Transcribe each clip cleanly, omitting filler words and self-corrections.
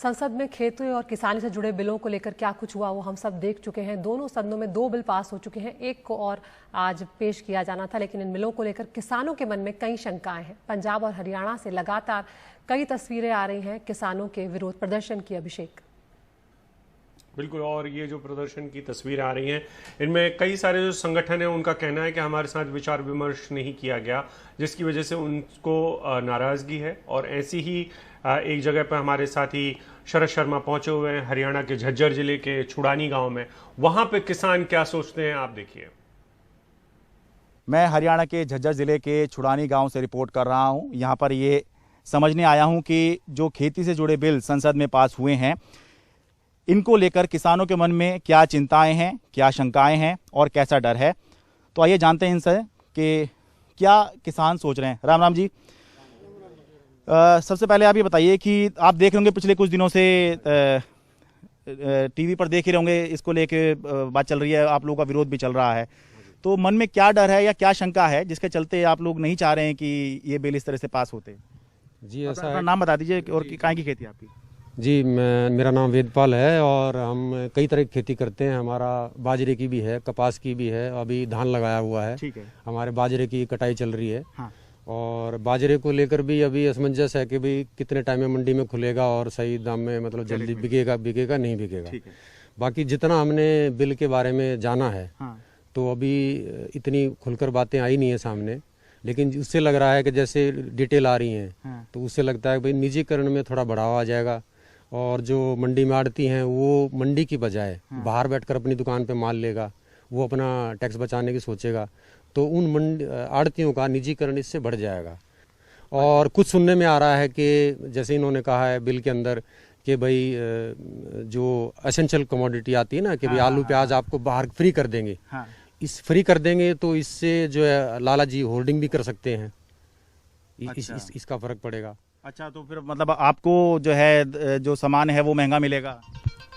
संसद में खेती और किसानी से जुड़े बिलों को लेकर क्या कुछ हुआ वो हम सब देख चुके हैं। दोनों सदनों में 2 बिल पास हो चुके हैं, एक को और आज पेश किया जाना था, लेकिन इन बिलों को लेकर किसानों के मन में कई शंकाएं हैं। पंजाब और हरियाणा से लगातार कई तस्वीरें आ रही हैं किसानों के विरोध प्रदर्शन की। अभिषेक बिल्कुल, और ये जो प्रदर्शन की तस्वीरें आ रही हैं इनमें कई सारे जो संगठन हैं उनका कहना है कि हमारे साथ विचार विमर्श नहीं किया गया, जिसकी वजह से उनको नाराजगी है। और ऐसी ही एक जगह पर हमारे साथी शरद शर्मा पहुंचे हुए हैं हरियाणा के झज्जर जिले के छुड़ानी गांव में। वहां पे किसान क्या सोचते हैं आप देखिए। मैं हरियाणा के झज्जर जिले के छुड़ानी गांव से रिपोर्ट कर रहा हूं। यहां पर ये समझने आया हूं कि जो खेती से जुड़े बिल संसद में पास हुए हैं, इनको लेकर किसानों के मन में क्या चिंताएं हैं, क्या शंकाएं हैं और कैसा डर है। तो आइए जानते हैं इनसे कि क्या किसान सोच रहे हैं। राम राम जी। सबसे पहले आप ये बताइए कि आप देख रहे होंगे पिछले कुछ दिनों से टीवी पर देख ही रहे होंगे, इसको लेके बात चल रही है, आप लोगों का विरोध भी चल रहा है। तो मन में क्या डर है या क्या शंका है जिसके चलते आप लोग नहीं चाह रहे हैं कि ये बिल इस तरह से पास होते? जी ऐसा है। नाम बता दीजिए और काय की खेती आपकी? जी मेरा नाम वेदपाल है और हम कई तरह की खेती करते हैं। हमारा बाजरे की भी है, कपास की भी है, अभी धान लगाया हुआ है। ठीक है। हमारे बाजरे की कटाई चल रही है। हाँ। और बाजरे को लेकर भी अभी असमंजस है कि भाई कितने टाइम में मंडी में खुलेगा और सही दाम में, मतलब जल्दी बिकेगा नहीं बिकेगा। ठीक है। बाकी जितना हमने बिल के बारे में जाना है, हाँ। तो अभी इतनी खुलकर बातें आई नहीं है सामने, लेकिन उससे लग रहा है कि जैसे डिटेल आ रही हैं। हाँ। तो उससे लगता है भाई निजीकरण में थोड़ा बढ़ावा आ जाएगा और जो मंडी में आड़ती हैं वो मंडी की बजाय बाहर बैठकर अपनी दुकान पे माल लेगा, वो अपना टैक्स बचाने की सोचेगा, तो उन आड़तियों का निजीकरण इससे बढ़ जाएगा। और कुछ सुनने में आ रहा है कि जैसे इन्होंने कहा है बिल के अंदर कि भाई जो एसेंशियल कमोडिटी आती है ना, कि भाई आलू प्याज आपको बाहर फ्री कर देंगे। इस फ्री कर देंगे तो इससे जो है लाला जी होल्डिंग भी कर सकते हैं। इसका फर्क पड़ेगा। अच्छा, तो फिर मतलब आपको जो है जो सामान है वो महंगा मिलेगा?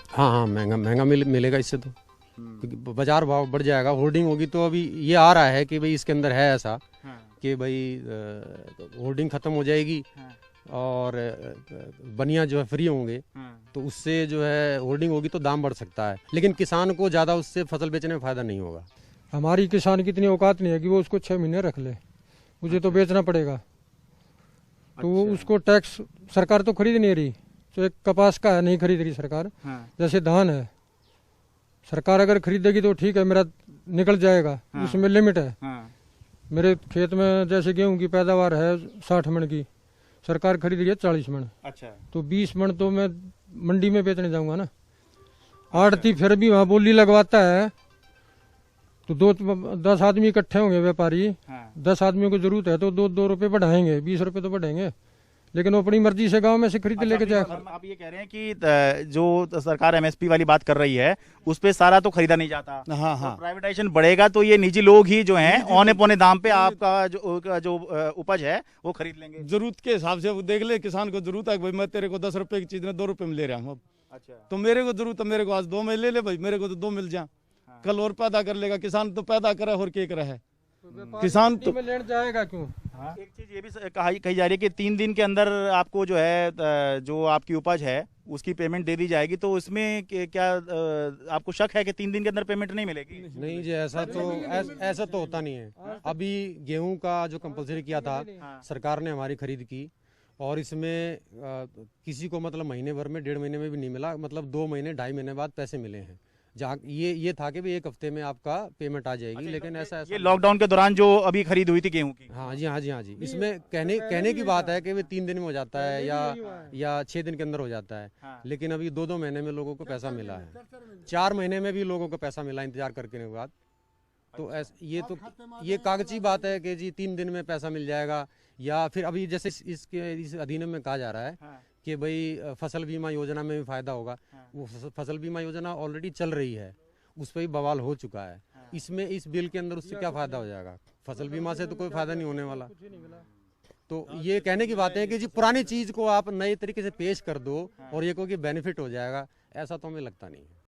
हाँ, महंगा मिलेगा इससे। तो बाजार भाव बढ़ जाएगा, होल्डिंग होगी। तो अभी ये आ रहा है कि भाई इसके अंदर है ऐसा कि भाई होल्डिंग खत्म हो जाएगी और बनिया जो है फ्री होंगे, तो उससे जो है होल्डिंग होगी तो दाम बढ़ सकता है, लेकिन किसान को ज़्यादा उससे फसल बेचने में फ़ायदा नहीं होगा। हमारी किसान की इतनी औकात नहीं है कि वो उसको 6 महीने रख ले, मुझे तो बेचना पड़ेगा। तो वो उसको टैक्स सरकार तो खरीद नहीं रही। तो एक कपास का है, नहीं खरीद रही सरकार। जैसे धान है, सरकार अगर खरीदेगी तो ठीक है, मेरा निकल जाएगा। उसमें लिमिट है। मेरे खेत में जैसे गेहूं की पैदावार है 60 मन की, सरकार खरीद रही है 40 मन। अच्छा। तो 20 मन तो मैं मंडी में बेचने जाऊंगा ना। आड़ती फिर भी वहाँ बोली लगवाता है, तो 10 आदमी इकट्ठे होंगे व्यापारी। 10 आदमियों को जरूरत है तो 2 रुपए बढ़ाएंगे, 20 रुपए तो बढ़ेंगे, लेकिन वो अपनी मर्जी से गांव में से खरीद लेके जाए। आप ये कह रहे हैं कि जो सरकार एमएसपी वाली बात कर रही है उस पे सारा तो खरीदा नहीं जाता। हाँ। तो प्राइवेटाइजेशन बढ़ेगा तो ये निजी लोग ही जो हैं औने पौने दाम पे आपका जो उपज है वो खरीद लेंगे। जरूरत के हिसाब से वो देख ले, किसान को जरूरत है भाई मैं तेरे को 10 रुपए की चीज में 2 रुपए में ले रहा हूँ। अच्छा। तो मेरे को जरूरत है, मेरे को आज 2 में ले ले भाई, मेरे को तो 2 मिल जा। कल और पैदा कर लेगा किसान, तो पैदा करे और क्या करे है किसान तो लेने जाएगा क्यों? एक चीज ये भी कही जा रही है कि 3 दिन के अंदर आपको जो है जो आपकी उपज है उसकी पेमेंट दे दी जाएगी। तो इसमें क्या आपको शक है कि 3 दिन के अंदर पेमेंट नहीं मिलेगी? नहीं जी, ऐसा तो होता नहीं है। अभी गेहूं का जो कंपलसरी किया था सरकार ने हमारी खरीद की, और इसमें किसी को मतलब महीने भर में, 1.5 महीने में भी नहीं मिला, मतलब 2 महीने 2.5 महीने बाद पैसे मिले हैं। जहाँ ये था कि भी 1 हफ्ते में आपका पेमेंट आ जाएगी। अच्छा, लेकिन ऐसा ये लॉकडाउन के दौरान जो अभी खरीद हुई थी गेहूं की? हाँ जी। इसमें कहने की बात है कि वे 3 दिन में हो जाता है या 6 दिन के अंदर हो जाता है। लेकिन अभी 2 महीने में लोगों को पैसा मिला है, 4 महीने में भी लोगों को पैसा मिला इंतजार करने के बाद। तो ये कागजी बात है कि जी 3 दिन में पैसा मिल जाएगा। या फिर अभी जैसे इस अधिनियम में कहा जा रहा है कि भाई फसल बीमा योजना में भी फायदा होगा। वो फसल बीमा योजना ऑलरेडी चल रही है, उस पर भी बवाल हो चुका है। इसमें इस बिल के अंदर उससे क्या फायदा हो जाएगा? फसल बीमा से तो कोई फायदा नहीं होने वाला। तो ये कहने की बात है कि जी पुरानी चीज को आप नए तरीके से पेश कर दो और ये को कि बेनिफिट हो जाएगा, ऐसा तो हमें लगता नहीं है।